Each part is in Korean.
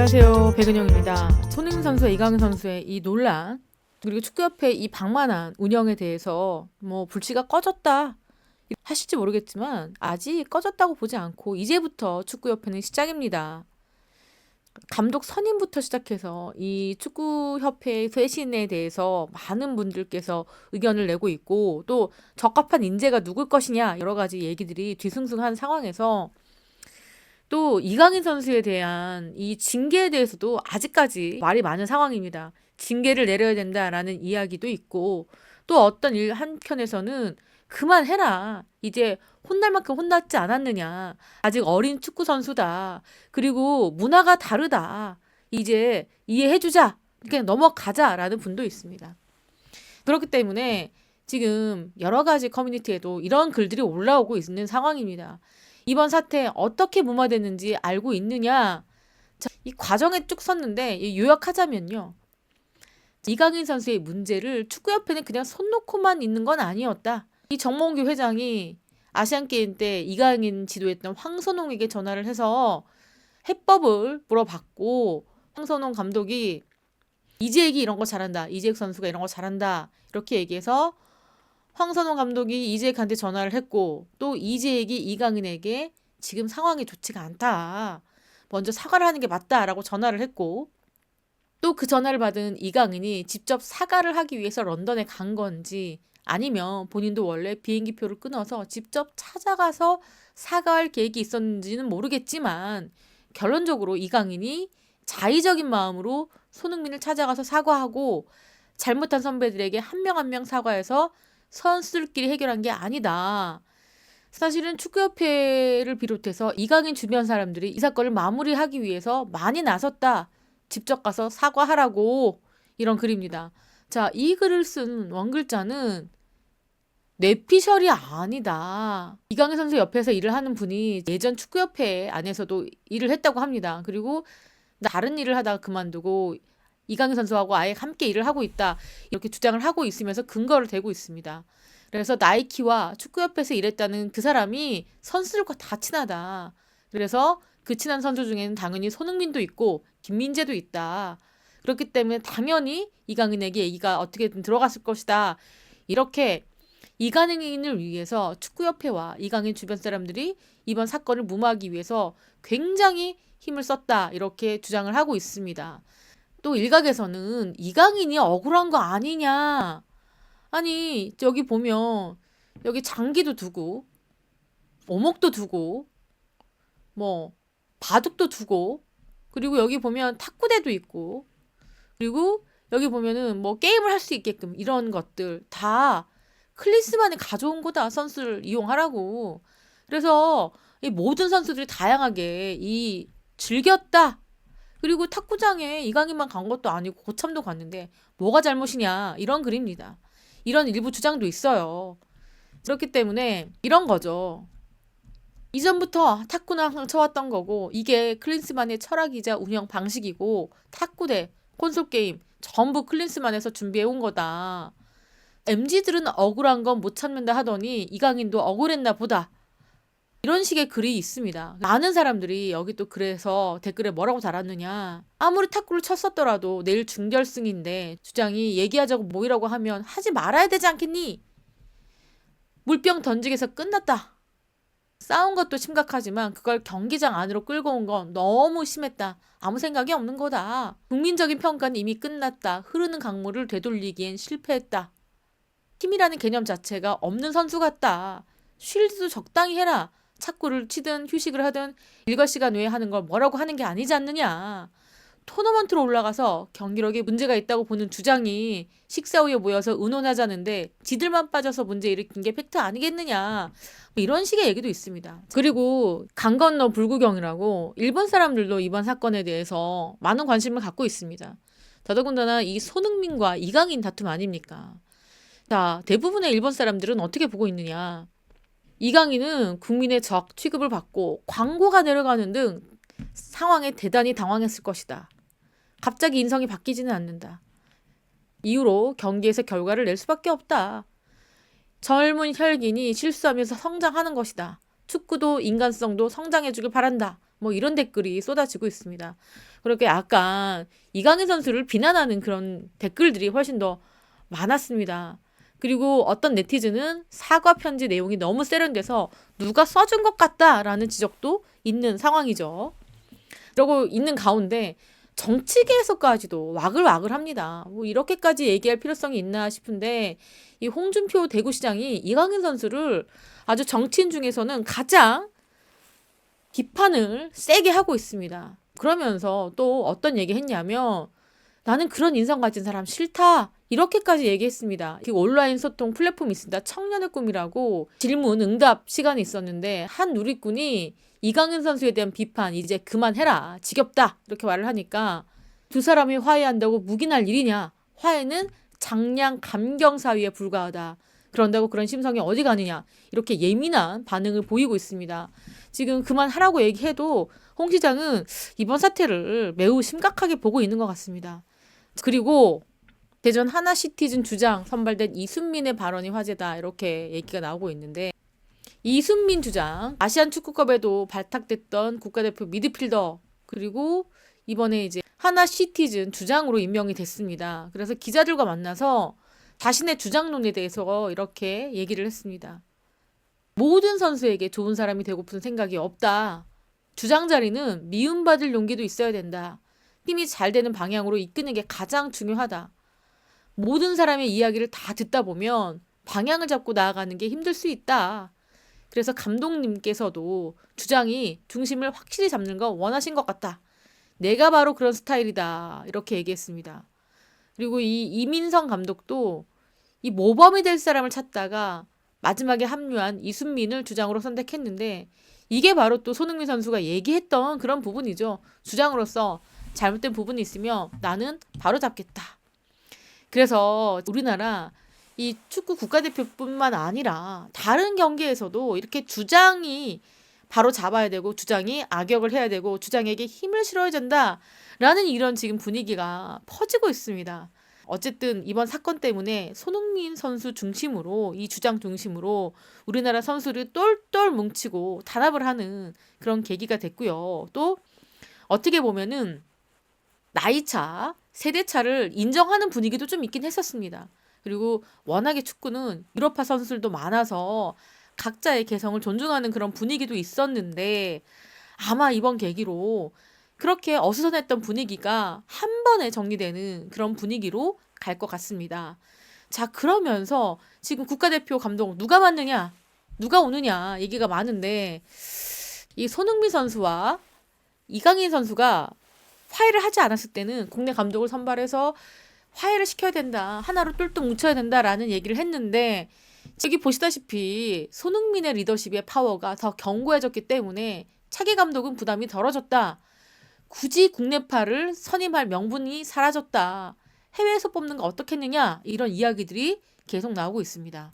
안녕하세요, 백은영입니다. 손흥민 선수와 이강인 선수의 이 논란, 그리고 축구협회 이 방만한 운영에 대해서 불씨가 꺼졌다 하실지 모르겠지만 아직 꺼졌다고 보지 않고 이제부터 축구협회는 시작입니다. 감독 선임부터 시작해서 이 축구협회의 쇄신에 대해서 많은 분들께서 의견을 내고 있고, 또 적합한 인재가 누굴 것이냐 여러 가지 얘기들이 뒤숭숭한 상황에서, 또 이강인 선수에 대한 이 징계에 대해서도 아직까지 말이 많은 상황입니다. 징계를 내려야 된다라는 이야기도 있고, 또 어떤 일 한편에서는 그만해라, 이제 혼날 만큼 혼났지 않았느냐, 아직 어린 축구 선수다, 그리고 문화가 다르다, 이제 이해해주자, 그냥 넘어가자라는 분도 있습니다. 그렇기 때문에 지금 여러 가지 커뮤니티에도 이런 글들이 올라오고 있는 상황입니다. 이번 사태 어떻게 무마됐는지 알고 있느냐? 자, 이 과정에 쭉 섰는데 요약하자면요, 이강인 선수의 문제를 축구협회는 그냥 손 놓고만 있는 건 아니었다. 이 정몽규 회장이 아시안게임 때 이강인 지도했던 황선홍에게 전화를 해서 해법을 물어봤고, 황선홍 감독이 이재익이 이런 거 잘한다, 이재익 선수가 이런 거 잘한다, 이렇게 얘기해서 황선홍 감독이 이재익한테 전화를 했고, 또 이재익이 이강인에게 지금 상황이 좋지가 않다, 먼저 사과를 하는 게 맞다라고 전화를 했고, 또 그 전화를 받은 이강인이 직접 사과를 하기 위해서 런던에 간 건지, 아니면 본인도 원래 비행기표를 끊어서 직접 찾아가서 사과할 계획이 있었는지는 모르겠지만, 결론적으로 이강인이 자의적인 마음으로 손흥민을 찾아가서 사과하고, 잘못한 선배들에게 한 명 한 명 사과해서 선수들끼리 해결한 게 아니다. 사실은 축구협회를 비롯해서 이강인 주변 사람들이 이 사건을 마무리하기 위해서 많이 나섰다, 직접 가서 사과하라고, 이런 글입니다. 자, 이 글을 쓴 원글자는 뇌피셜이 아니다. 이강인 선수 옆에서 일을 하는 분이 예전 축구협회 안에서도 일을 했다고 합니다. 그리고 다른 일을 하다가 그만두고 이강인 선수하고 아예 함께 일을 하고 있다, 이렇게 주장을 하고 있으면서 근거를 대고 있습니다. 그래서 나이키와 축구협회에서 일했다는 그 사람이 선수들과 다 친하다. 그래서 그 친한 선수 중에는 당연히 손흥민도 있고 김민재도 있다. 그렇기 때문에 당연히 이강인에게 얘기가 어떻게든 들어갔을 것이다. 이렇게 이강인을 위해서 축구협회와 이강인 주변 사람들이 이번 사건을 무마하기 위해서 굉장히 힘을 썼다, 이렇게 주장을 하고 있습니다. 또 일각에서는 이강인이 억울한 거 아니냐, 아니 여기 보면 여기 장기도 두고 오목도 두고 바둑도 두고, 그리고 여기 보면 탁구대도 있고, 그리고 여기 보면은 게임을 할 수 있게끔 이런 것들 다 클린스만이 가져온 거다, 선수를 이용하라고. 그래서 이 모든 선수들이 다양하게 즐겼다. 그리고 탁구장에 이강인만 간 것도 아니고 고참도 갔는데 뭐가 잘못이냐, 이런 글입니다. 이런 일부 주장도 있어요. 그렇기 때문에 이런 거죠. 이전부터 탁구는 항상 쳐왔던 거고, 이게 클린스만의 철학이자 운영 방식이고, 탁구대, 콘솔게임 전부 클린스만에서 준비해온 거다. MZ들은 억울한 건 못 참는다 하더니 이강인도 억울했나 보다, 이런 식의 글이 있습니다. 많은 사람들이 여기 또 그래서 댓글에 뭐라고 달았느냐, 아무리 탁구를 쳤었더라도 내일 준결승인데 주장이 얘기하자고 모이라고 하면 하지 말아야 되지 않겠니? 물병 던지기 해서 끝났다. 싸운 것도 심각하지만 그걸 경기장 안으로 끌고 온 건 너무 심했다. 아무 생각이 없는 거다. 국민적인 평가는 이미 끝났다. 흐르는 강물을 되돌리기엔 실패했다. 힘이라는 개념 자체가 없는 선수 같다. 쉴 때도 적당히 해라. 착구를 치든 휴식을 하든 일과 시간 외에 하는 걸 뭐라고 하는 게 아니지 않느냐. 토너먼트로 올라가서 경기력에 문제가 있다고 보는 주장이 식사 후에 모여서 의논하자는데 지들만 빠져서 문제 일으킨 게 팩트 아니겠느냐, 이런 식의 얘기도 있습니다. 그리고 강 건너 불구경이라고 일본 사람들도 이번 사건에 대해서 많은 관심을 갖고 있습니다. 더더군다나 이 손흥민과 이강인 다툼 아닙니까? 자, 대부분의 일본 사람들은 어떻게 보고 있느냐, 이강인은 국민의 적 취급을 받고 광고가 내려가는 등 상황에 대단히 당황했을 것이다. 갑자기 인성이 바뀌지는 않는다. 이후로 경기에서 결과를 낼 수밖에 없다. 젊은 혈긴이 실수하면서 성장하는 것이다. 축구도 인간성도 성장해주길 바란다. 뭐 이런 댓글이 쏟아지고 있습니다. 그렇게 약간 이강인 선수를 비난하는 그런 댓글들이 훨씬 더 많았습니다. 그리고 어떤 네티즌은 사과 편지 내용이 너무 세련돼서 누가 써준 것 같다라는 지적도 있는 상황이죠. 그러고 있는 가운데 정치계에서까지도 와글와글 합니다. 뭐 이렇게까지 얘기할 필요성이 있나 싶은데 이 홍준표 대구시장이 이강인 선수를 아주 정치인 중에서는 가장 비판을 세게 하고 있습니다. 그러면서 또 어떤 얘기 했냐면 나는 그런 인성 가진 사람 싫다. 이렇게까지 얘기했습니다. 그 온라인 소통 플랫폼이 있습니다. 청년의 꿈이라고 질문 응답 시간이 있었는데 한 누리꾼이 이강인 선수에 대한 비판 이제 그만해라. 지겹다. 이렇게 말을 하니까 두 사람이 화해한다고 묵인할 일이냐. 화해는 장량 감경 사위에 불과하다. 그런다고 그런 심성이 어디 가느냐. 이렇게 예민한 반응을 보이고 있습니다. 지금 그만하라고 얘기해도 홍 시장은 이번 사태를 매우 심각하게 보고 있는 것 같습니다. 그리고 대전 하나시티즌 주장 선발된 이순민의 발언이 화제다. 이렇게 얘기가 나오고 있는데 이순민 주장 아시안 축구컵에도 발탁됐던 국가대표 미드필더 그리고 이번에 이제 하나시티즌 주장으로 임명이 됐습니다. 그래서 기자들과 만나서 자신의 주장론에 대해서 이렇게 얘기를 했습니다. 모든 선수에게 좋은 사람이 되고픈 생각이 없다. 주장 자리는 미움받을 용기도 있어야 된다. 팀이 잘 되는 방향으로 이끄는 게 가장 중요하다. 모든 사람의 이야기를 다 듣다 보면 방향을 잡고 나아가는 게 힘들 수 있다. 그래서 감독님께서도 주장이 중심을 확실히 잡는 거 원하신 것 같다. 내가 바로 그런 스타일이다. 이렇게 얘기했습니다. 그리고 이 이민성 감독도 이 모범이 될 사람을 찾다가 마지막에 합류한 이순민을 주장으로 선택했는데 이게 바로 또 손흥민 선수가 얘기했던 그런 부분이죠. 주장으로서 잘못된 부분이 있으면 나는 바로 잡겠다. 그래서 우리나라 이 축구 국가대표뿐만 아니라 다른 경기에서도 이렇게 주장이 바로 잡아야 되고 주장이 악역을 해야 되고 주장에게 힘을 실어야 된다라는 이런 지금 분위기가 퍼지고 있습니다. 어쨌든 이번 사건 때문에 손흥민 선수 중심으로 이 주장 중심으로 우리나라 선수를 똘똘 뭉치고 단합을 하는 그런 계기가 됐고요. 또 어떻게 보면은 나이차, 세대차를 인정하는 분위기도 좀 있긴 했었습니다. 그리고 워낙에 축구는 유럽파 선수들도 많아서 각자의 개성을 존중하는 그런 분위기도 있었는데 아마 이번 계기로 그렇게 어수선했던 분위기가 한 번에 정리되는 그런 분위기로 갈 것 같습니다. 자, 그러면서 지금 국가대표 감독 누가 맡느냐? 누가 오느냐? 얘기가 많은데 이 손흥민 선수와 이강인 선수가 화해를 하지 않았을 때는 국내 감독을 선발해서 화해를 시켜야 된다. 하나로 똘똘 뭉쳐야 된다라는 얘기를 했는데 여기 보시다시피 손흥민의 리더십의 파워가 더 견고해졌기 때문에 차기 감독은 부담이 덜어졌다. 굳이 국내파를 선임할 명분이 사라졌다. 해외에서 뽑는 거 어떻겠느냐? 이런 이야기들이 계속 나오고 있습니다.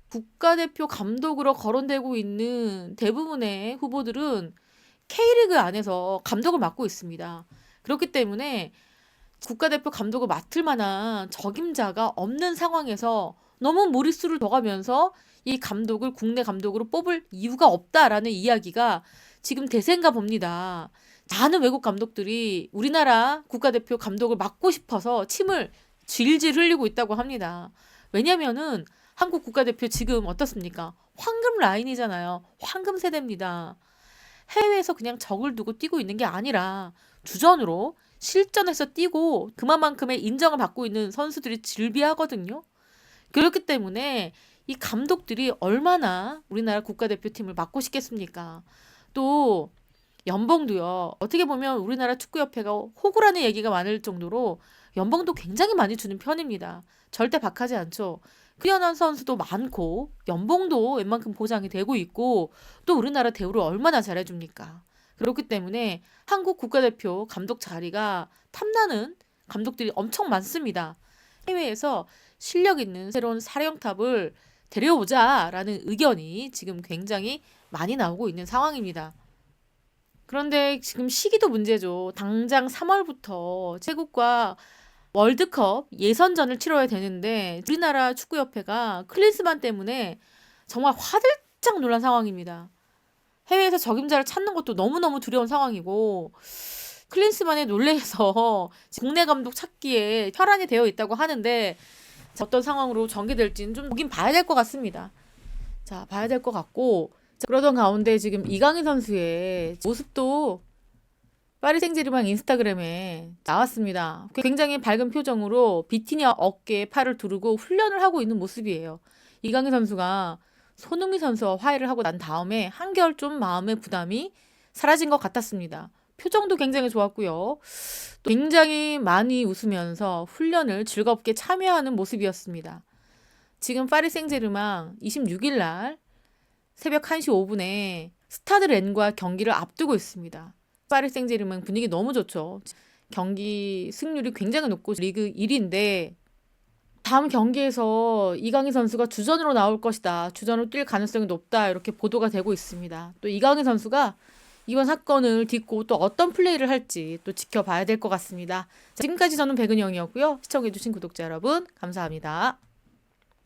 국가대표 감독으로 거론되고 있는 대부분의 후보들은 K리그 안에서 감독을 맡고 있습니다. 그렇기 때문에 국가대표 감독을 맡을 만한 적임자가 없는 상황에서 너무 무리수를 둬가면서 이 감독을 국내 감독으로 뽑을 이유가 없다라는 이야기가 지금 대세인가 봅니다. 많은 외국 감독들이 우리나라 국가대표 감독을 맡고 싶어서 침을 질질 흘리고 있다고 합니다. 왜냐면은 한국 국가대표 지금 어떻습니까? 황금 라인이잖아요. 황금 세대입니다. 해외에서 그냥 적을 두고 뛰고 있는 게 아니라 주전으로 실전에서 뛰고 그만큼의 인정을 받고 있는 선수들이 즐비하거든요. 그렇기 때문에 이 감독들이 얼마나 우리나라 국가대표팀을 맡고 싶겠습니까? 또 연봉도요. 어떻게 보면 우리나라 축구협회가 호구라는 얘기가 많을 정도로 연봉도 굉장히 많이 주는 편입니다. 절대 박하지 않죠. 뛰어난 선수도 많고 연봉도 웬만큼 보장이 되고 있고 또 우리나라 대우를 얼마나 잘해줍니까? 그렇기 때문에 한국 국가대표 감독 자리가 탐나는 감독들이 엄청 많습니다. 해외에서 실력 있는 새로운 사령탑을 데려오자라는 의견이 지금 굉장히 많이 나오고 있는 상황입니다. 그런데 지금 시기도 문제죠. 당장 3월부터 태국과 월드컵 예선전을 치러야 되는데 우리나라 축구협회가 클린스만 때문에 정말 화들짝 놀란 상황입니다. 해외에서 적임자를 찾는 것도 너무너무 두려운 상황이고 클린스만의 논리에서 국내 감독 찾기에 혈안이 되어 있다고 하는데 어떤 상황으로 전개될지는 좀 보긴 봐야 될 것 같습니다. 자, 봐야 될 것 같고 그러던 가운데 지금 이강인 선수의 모습도 파리 생제르맹 인스타그램에 나왔습니다. 굉장히 밝은 표정으로 비티니아 어깨에 팔을 두르고 훈련을 하고 있는 모습이에요. 이강인 선수가 손흥민 선수와 화해를 하고 난 다음에 한결 좀 마음의 부담이 사라진 것 같았습니다. 표정도 굉장히 좋았고요. 또 굉장히 많이 웃으면서 훈련을 즐겁게 참여하는 모습이었습니다. 지금 파리 생제르맹 26일 날 새벽 1시 5분에 스타드 렌과 경기를 앞두고 있습니다. 파리 생제르맹 분위기 너무 좋죠. 경기 승률이 굉장히 높고 리그 1위인데 다음 경기에서 이강인 선수가 주전으로 나올 것이다. 주전으로 뛸 가능성이 높다. 이렇게 보도가 되고 있습니다. 또 이강인 선수가 이번 사건을 딛고 또 어떤 플레이를 할지 또 지켜봐야 될 것 같습니다. 지금까지 저는 백은영이었고요. 시청해주신 구독자 여러분 감사합니다.